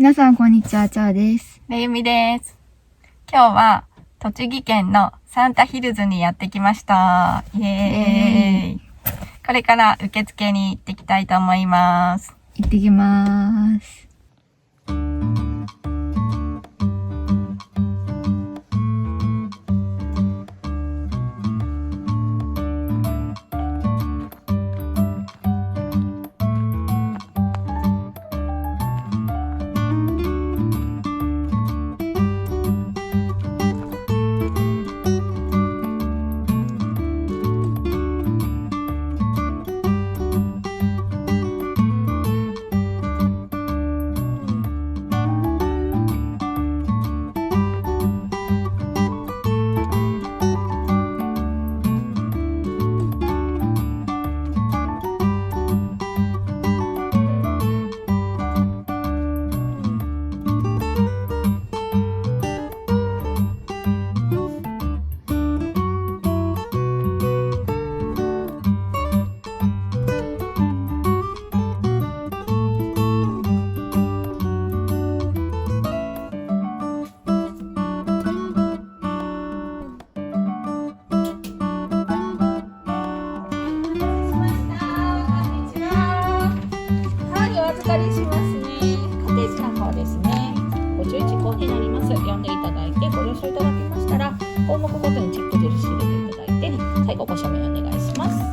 皆さんこんにちは、ちゃおです。めゆみです。今日は栃木県のサンタヒルズにやってきました。イエーイ。これから受付に行ってきたいと思います。行ってきます。お預かりしますね。カテージの方ですね。51項になります。読んでいただいてご了承いただきましたら、項目ごとにチェック印入れていただいて、最後ご署名お願いします。で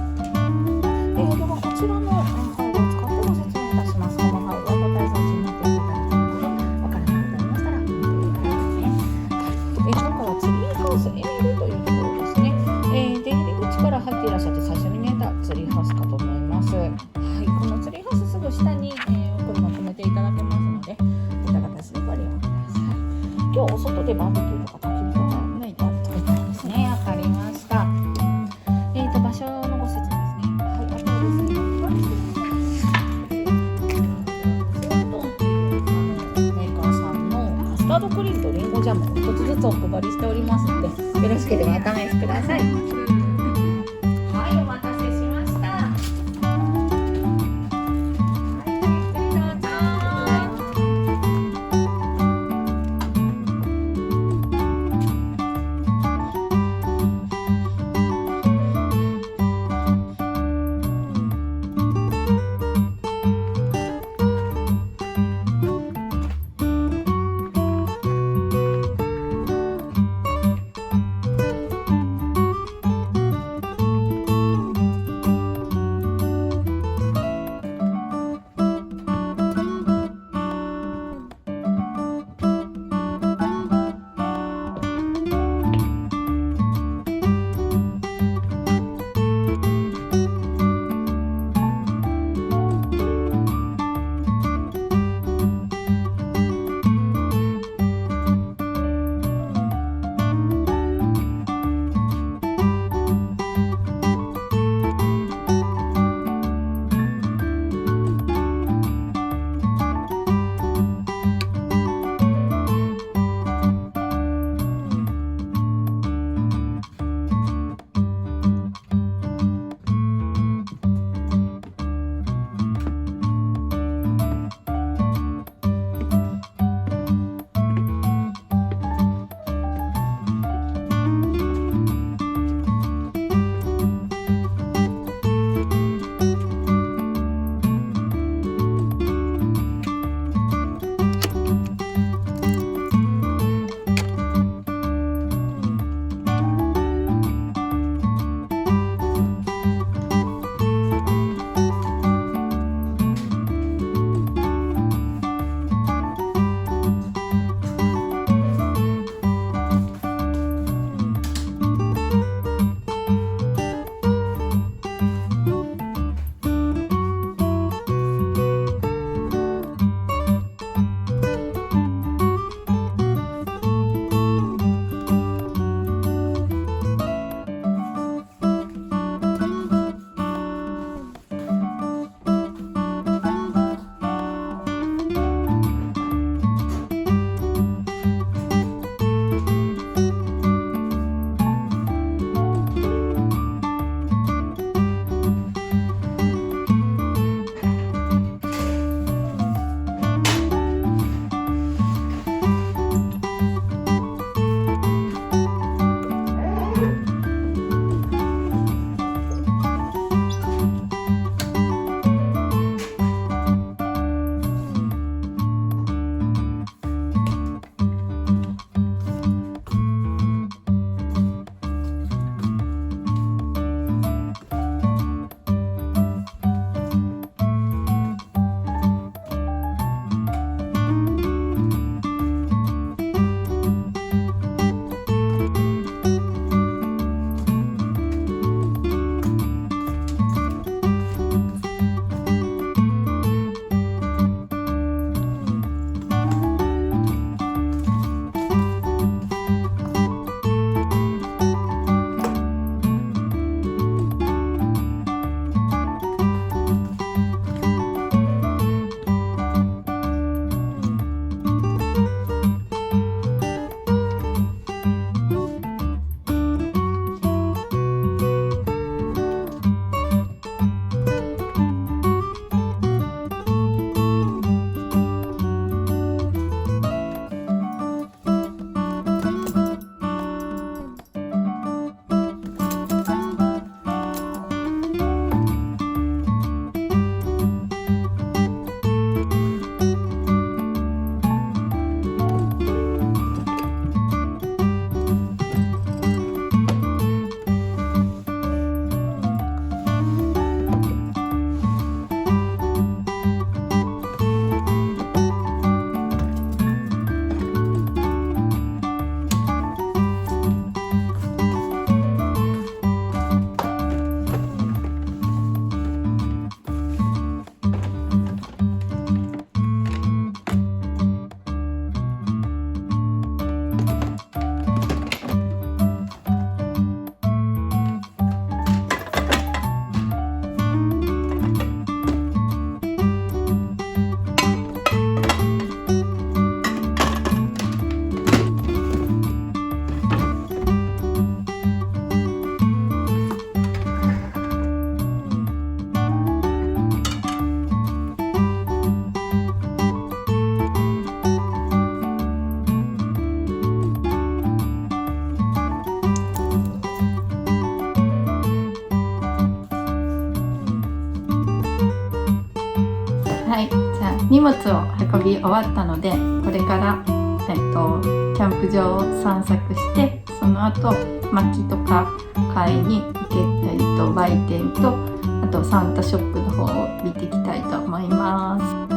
はこちらのファイルを使ってご説明いたします。このファイルはご滞在中になっていただいたので、わからなくなりましたら見ていただきますね。今からツリーハウスエミルというところですね。出入り口から入っていらっしゃって最初に見えたツリーハウスかと思います。はい、このツリーハウスすぐ下に車止めていただけますので、こういった形でご利用ください。今日お外でバーベキューとか焚き火とかね、食べたいですね。わかりました。場所のご説明ですね。はい、あとですね、メーカーさんのカスタードクリームとリンゴジャムを一つずつお配りしておりますので、よろしければお試しください。はい、お待たせしました。荷物を運び終わったので、これから、キャンプ場を散策して、その後薪とか買いに売店と、あとサンタショップの方を見ていきたいと思います。